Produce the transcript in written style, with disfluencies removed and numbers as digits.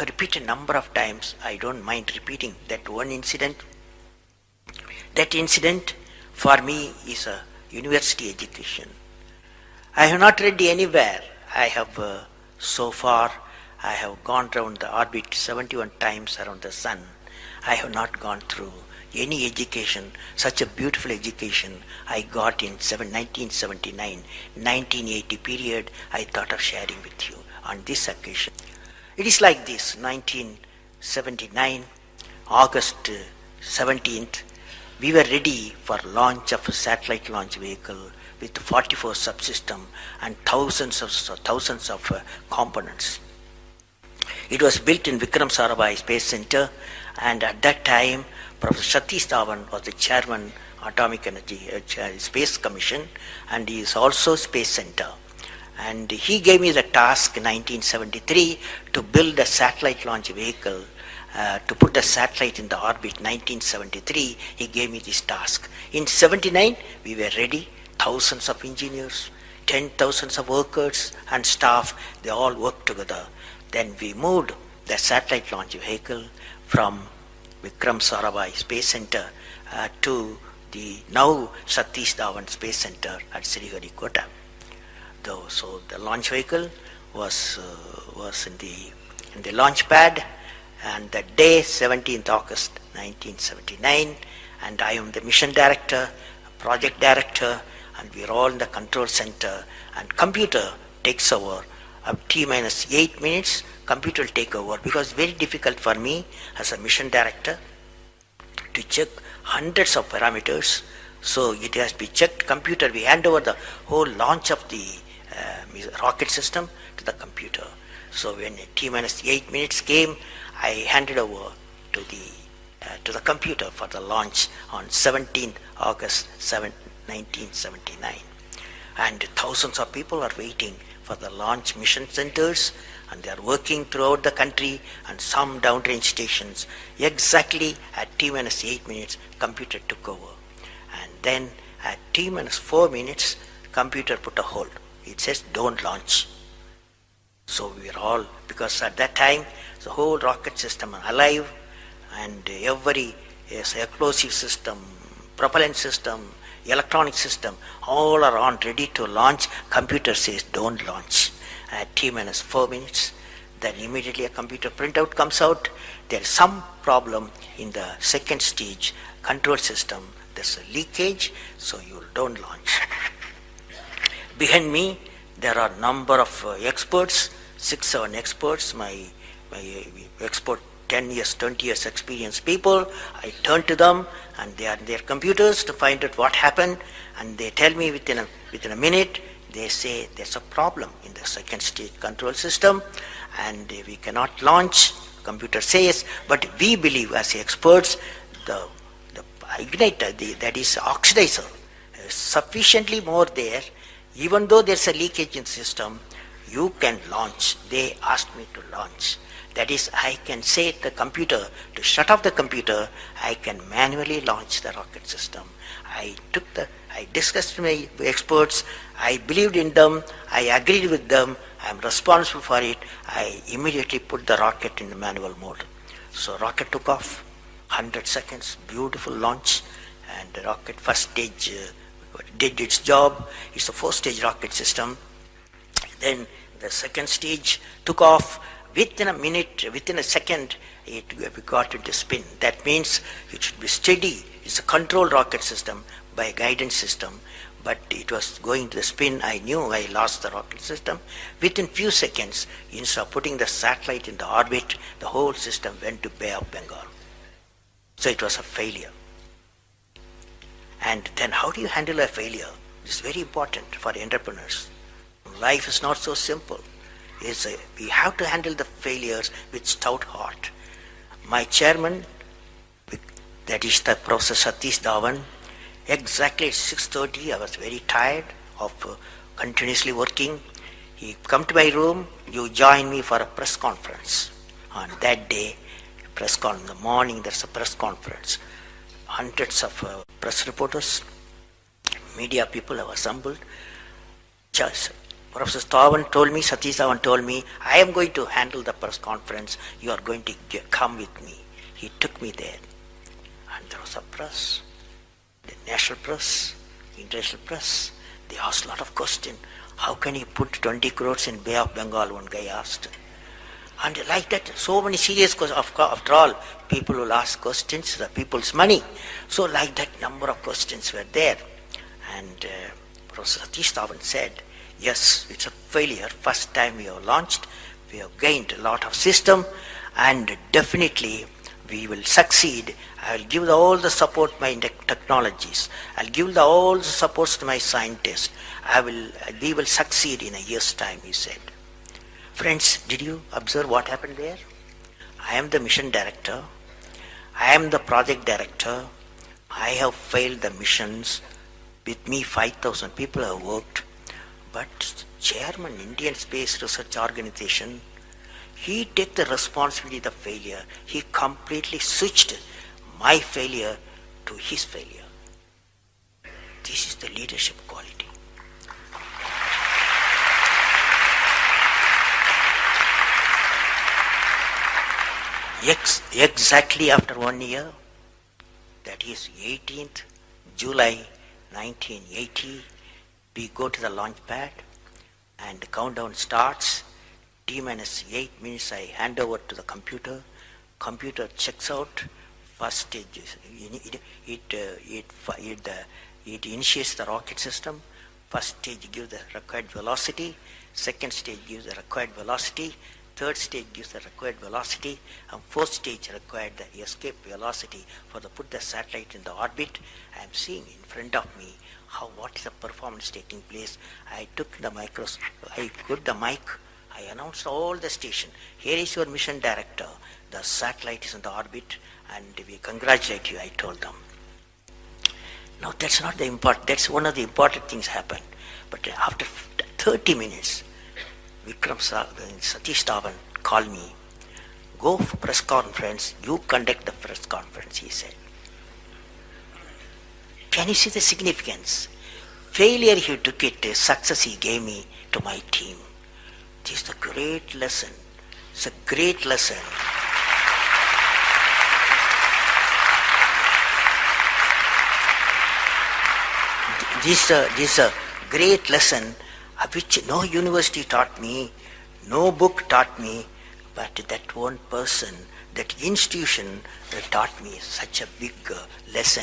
have repeated a number of times. I don't mind repeating that one incident. That incident for me is a university education. I have not read anywhere. I have so far, I have gone around the orbit 71 times around the sun. I have not gone through any education, such a beautiful education I got in 1979, 1980 period. I thought of sharing with you on this occasion. It is like this: 1979, August 17th, we were ready for launch of a satellite launch vehicle with 44 subsystem and thousands of components. It was built in Vikram Sarabhai Space Center, and at that time, Professor Satish Dhawan was the chairman, Atomic Energy Space Commission, and he is also Space Center. And he gave me the task in 1973 to build a satellite launch vehicle, to put a satellite in the orbit. 1973, he gave me this task. In 79, we were ready, thousands of engineers, 10,000 of workers and staff, they all worked together. Then we moved the satellite launch vehicle from Vikram Sarabhai Space Center to the now Satish Dhawan Space Center at Sriharikota. So the launch vehicle was in the launch pad, and the day 17th August 1979, and I am the mission director, project director, and we are all in the control center, and computer takes over. T minus 8 minutes, computer will take over, because it's very difficult for me as a mission director to check hundreds of parameters. So it has to be checked. Computer, we hand over the whole launch of the rocket system to the computer. So when T minus 8 minutes came, I handed over to the computer for the launch on 17th August 1979. And thousands of people are waiting for the launch mission centers, and they are working throughout the country and some downrange stations. Exactly at T minus 8 minutes, computer took over. And then at T minus 4 minutes, computer put a hold. It says don't launch. So we are all, because at that time, the whole rocket system are alive, and every explosive system, propellant system, electronic system, all are on, ready to launch. Computer says don't launch. At T minus 4 minutes, then immediately a computer printout comes out. There is some problem in the second stage control system. There's a leakage, so you don't launch. Behind me, there are number of experts, 6-7 experts, my expert 10 years, 20 years experienced people. I turn to them, and they are in their computers to find out what happened, and they tell me within a minute. They say there's a problem in the second stage control system, and we cannot launch. Computer says, but we believe as experts, the igniter, that is oxidizer, is sufficiently more there. Even though there's a leakage in the system, you can launch. They asked me to launch. That is, I can say to the computer to shut off the computer. I can manually launch the rocket system. I discussed with my experts. I believed in them. I agreed with them. I am responsible for it. I immediately put the rocket in the manual mode. So rocket took off, 100 seconds, beautiful launch, and the rocket first stage did its job. It's a 4-stage rocket system. Then the second stage took off. Within a minute, within a second, we got into spin. That means it should be steady. It's a controlled rocket system by a guidance system, but it was going to the spin. I knew I lost the rocket system. Within few seconds, instead of putting the satellite in the orbit, the whole system went to Bay of Bengal. So it was a failure. And then how do you handle a failure? It's very important for entrepreneurs. Life is not so simple. We have to handle the failures with stout heart. My chairman, that is the Professor Satish Dhawan, exactly at 6:30, I was very tired of continuously working. He come to my room, you join me for a press conference. On that day, in the morning, there's a press conference. Hundreds of press reporters, media people have assembled. Just Professor Stavan told me, Satish Dhawan told me, I am going to handle the press conference. You are going to come with me. He took me there. And there was a press, the national press, international press. They asked a lot of questions. How can you put 20 crores in Bay of Bengal, one guy asked. And like that, so many serious questions. After all, people will ask questions, the people's money. So like that, number of questions were there. And Professor Satish Dhawan said, yes, it's a failure. First time we have launched, we have gained a lot of system, and definitely we will succeed. I will give all the support my technologies. I'll give all the supports to my scientists. We will succeed in a year's time, he said. Friends, did you observe what happened there? I am the mission director. I am the project director. I have failed the missions. With me, 5,000 people have worked. But chairman, Indian Space Research Organization, he took the responsibility of the failure. He completely switched my failure to his failure. This is the leadership quality. Exactly after 1 year, that is 18th July 1980, we go to the launch pad and the countdown starts. T-minus 8 minutes I hand over to the computer. Computer checks out. First stage, it initiates the rocket system. First stage gives the required velocity. Second stage gives the required velocity. Third stage gives the required velocity, and fourth stage required the escape velocity for the put the satellite in the orbit. I am seeing in front of me what is the performance taking place. I took the I put the mic, I announced all the station. Here is your mission director. The satellite is in the orbit, and we congratulate you, I told them. Now that's not the important, that's one of the important things happened. But after 30 minutes, Satish Dhawan called me. Go for press conference, you conduct the press conference, he said. Can you see the significance? Failure he took it, success he gave me to my team. This is a great lesson. It's a great lesson. This is a great lesson which no university taught me, no book taught me, but that one person, that institution taught me such a big lesson.